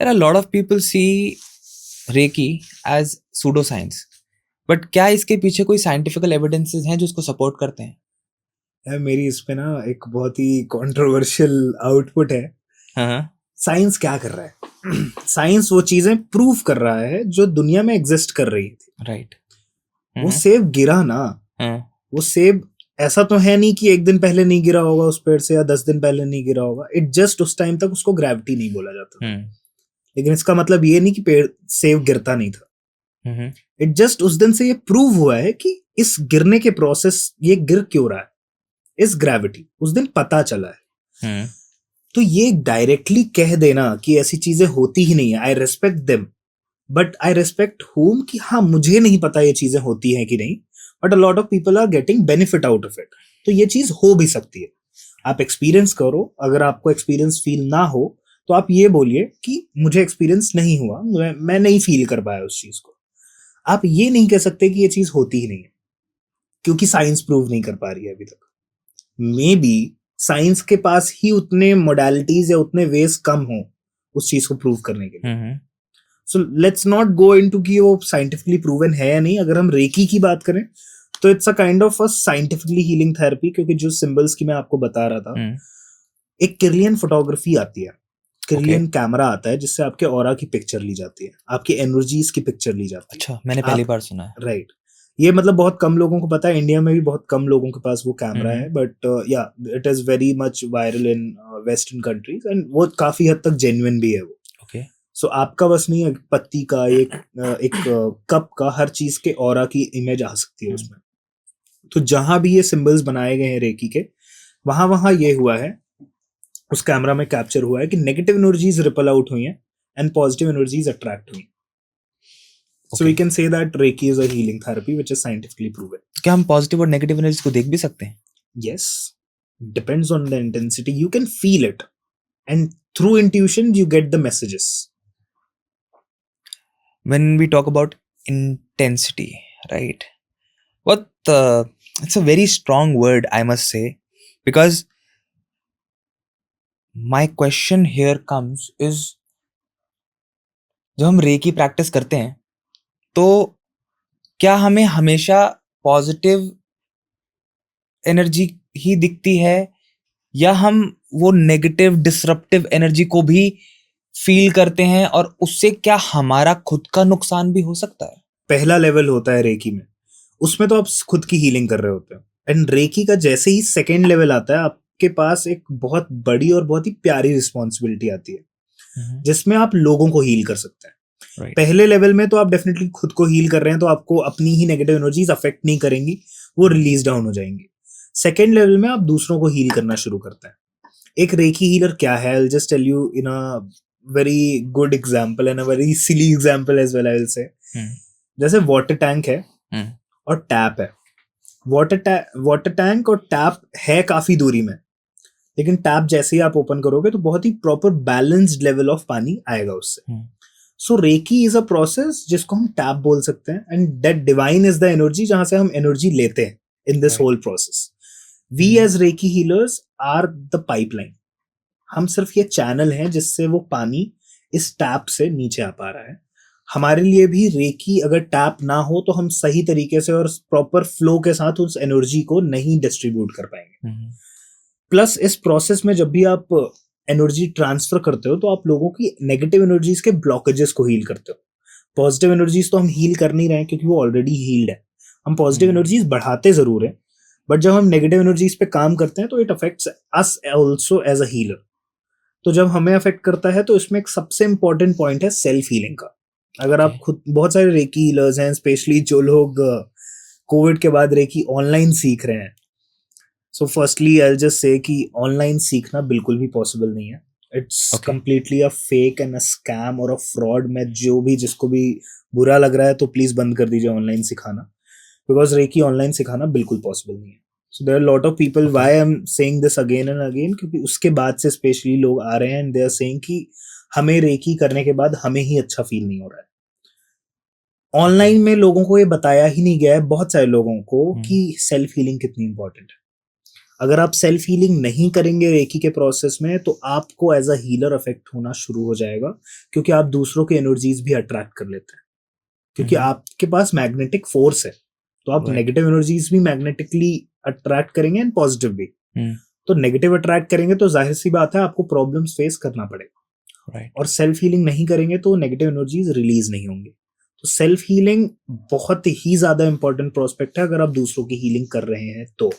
There are a lot of people see Reiki as pseudoscience, but क्या इसके पीछे कोई साइंटिफिकल एविडेंसेस हैं जो इसको सपोर्ट करते हैं? यार मेरी इस पे ना एक बहुत ही कंट्रोवर्शियल आउटपुट है। हाँ साइंस क्या कर रहा है? साइंस वो चीजें प्रूव कर रहा है जो दुनिया में एग्जिस्ट कर रही थी। राइट। वो सेब गिरा ना, वो सेब ऐसा तो है नहीं कि एक दिन पहले नहीं गिरा होगा उस पेड़ से या 10 दिन पहले नहीं गिरा होगा। इट जस्ट उस टाइम तक उसको ग्रेविटी नहीं बोला जाता था। लेकिन इसका मतलब ये नहीं कि पेड़ सेब गिरता नहीं था। इट जस्ट उस दिन से ये प्रूव हुआ है कि इस गिरने के प्रोसेस ये गिर क्यों रहा है, इस ग्रेविटी उस दिन पता चला है। तो ये डायरेक्टली कह देना कि ऐसी चीजें होती ही नहीं है, आई respect them, but I respect home कि हाँ मुझे नहीं पता ये चीजें होती हैं कि नहीं, but a lot of people are getting benefit out of it. तो ये चीज हो भी सकती है, आप एक्सपीरियंस करो। अगर आपको एक्सपीरियंस फील ना हो तो आप ये बोलिए कि मुझे एक्सपीरियंस नहीं हुआ, मैं नहीं फील कर पाया उस चीज को। आप ये नहीं कह सकते कि ये चीज होती ही नहीं है, क्योंकि साइंस प्रूव नहीं कर पा रही है अभी तक। मे बी साइंस के पास ही उतने मोडालिटीज या उतने वेज कम हो उस चीज को प्रूव करने के लिए। So let's not go into कि वो साइंटिफिकली प्रूवन है या नहीं। अगर हम रेकी की बात करें तो it's a kind of a scientifically healing therapy, क्योंकि जो सिंबल्स की मैं आपको बता रहा था, एक किरलियन फोटोग्राफी आती है, किरलियन कैमरा आता है जिससे आपके ऑरा की पिक्चर ली जाती है, आपकी एनर्जीज की पिक्चर ली जाती है। अच्छा, मैंने पहली बार सुना है। राइट, ये मतलब बहुत कम लोगों को पता है, इंडिया में भी बहुत कम लोगों के पास वो कैमरा है, बट या it is very much viral in western countries and वो काफी हद तक जेन्युइन भी है वो। सो आपका बस नहीं है, पत्ती का एक कप का, हर चीज के ऑरा की इमेज आ सकती है उसमें। तो जहां भी ये सिंबल्स बनाए गए हैं रेकी के, वहां वहां ये हुआ है, उस कैमरा में कैप्चर हुआ है कि नेगेटिव एनर्जीज रिपल आउट हुई हैं एंड पॉजिटिव एनर्जीज अट्रैक्ट हुई। So we can say that Reiki is a healing therapy which is scientifically proven. क्या हम पॉजिटिव और नेगेटिव एनर्जी को देख भी सकते हैं? Yes, depends on the intensity. You can feel it, and through intuition you get the messages. When we talk about intensity, right? It's a very strong word, I must say, because my question here comes is, जब हम recce practice करते हैं तो क्या हमें हमेशा positive energy ही दिखती है, या हम वो नेगेटिव डिसरप्टिव एनर्जी को भी फील करते हैं और उससे क्या हमारा खुद का नुकसान भी हो सकता है? पहला लेवल होता है रेकी में, उसमें तो आप खुद की हीलिंग कर रहे होते हो। एंड रेकी का जैसे ही सेकेंड लेवल आता है, आपके पास एक बहुत बड़ी और बहुत ही प्यारी रिस्पॉन्सिबिलिटी आती है जिसमें आप लोगों को हील कर सकते हैं। पहले लेवल में तो आप डेफिनेटली खुद को हील कर रहे हैं, तो आपको अपनी ही नेगेटिव एनर्जीज अफेक्ट नहीं करेंगी, वो रिलीज डाउन हो जाएंगी। सेकेंड लेवल में आप दूसरों को हील करना शुरू करते हैं। एक रेकी हीलर क्या है, I will just tell you in a very good example and a very silly example as well, I will say. जैसे वाटर टैंक है और टैप है। वाटर टैंक और टैप है काफी दूरी में, लेकिन टैप जैसे ही आप ओपन करोगे तो बहुत ही प्रॉपर बैलेंस्ड लेवल ऑफ पानी आएगा उससे। So reiki is a process जिसको हम टैप बोल सकते हैं, and that divine is the energy जहां से हम एनर्जी लेते हैं in this whole process. We as reiki healers are the pipeline. हम सिर्फ ये चैनल हैं जिससे वो पानी इस टैप से नीचे आ पा रहा है। हमारे लिए भी रेकी अगर टैप ना हो तो हम सही तरीके से और प्रॉपर फ्लो के साथ उस एनर्जी को नहीं डिस्ट्रीब्यूट कर पाएंगे। प्लस इस प्रोसेस में जब भी आप एनर्जी ट्रांसफर करते हो तो आप लोगों की नेगेटिव एनर्जीज के ब्लॉकेजेस को हील करते हो। पॉजिटिव एनर्जीज तो हम हील कर नहीं रहे हैं क्योंकि वो ऑलरेडी हील्ड है, हम पॉजिटिव एनर्जीज बढ़ाते जरूर हैं, बट जब हम नेगेटिव एनर्जीज पे काम करते हैं तो it affects us also as a healer. तो जब हमें अफेक्ट करता है तो इसमें एक सबसे इंपॉर्टेंट पॉइंट है सेल्फ हीलिंग का। अगर आप खुद, बहुत सारे रेकी हीलर्स हैं स्पेशली जो लोग कोविड के बाद रेकी ऑनलाइन सीख रहे हैं। So firstly I will just say कि ऑनलाइन सीखना बिल्कुल भी पॉसिबल नहीं है। It's completely a fake and a scam और अ फ्रॉड। मैं जो भी, जिसको भी बुरा लग रहा है तो प्लीज बंद कर दीजिए ऑनलाइन सिखाना, बिकॉज रेकी ऑनलाइन सिखाना बिल्कुल पॉसिबल नहीं है। So there are a lot of people, why I'm saying this again and again, क्योंकि उसके बाद से स्पेशली लोग आ रहे हैं and they are saying कि हमें रेकी करने के बाद हमें ही अच्छा फील नहीं हो रहा है। ऑनलाइन में लोगों को ये बताया ही नहीं गया है, बहुत सारे लोगों को, कि सेल्फ हीलिंग कितनी इंपॉर्टेंट है। अगर आप सेल्फ हीलिंग नहीं करेंगे रेकी के प्रोसेस में तो आपको एज अ हीलर अफेक्ट होना शुरू हो जाएगा, क्योंकि आप दूसरों के एनर्जीज भी अट्रैक्ट कर लेते हैं, क्योंकि आपके पास मैग्नेटिक फोर्स है, तो आप नेगेटिव एनर्जीज भी मैग्नेटिकली अट्रैक्ट करेंगे एंड पॉजिटिव भी। तो नेगेटिव अट्रैक्ट करेंगे तो जाहिर सी बात है आपको प्रॉब्लम्स फेस करना पड़ेगा, और सेल्फ हीलिंग नहीं करेंगे तो नेगेटिव एनर्जीज रिलीज नहीं होंगे। तो सेल्फ हीलिंग बहुत ही ज्यादा इंपॉर्टेंट प्रोस्पेक्ट है अगर आप दूसरों की हीलिंग कर रहे हैं तो।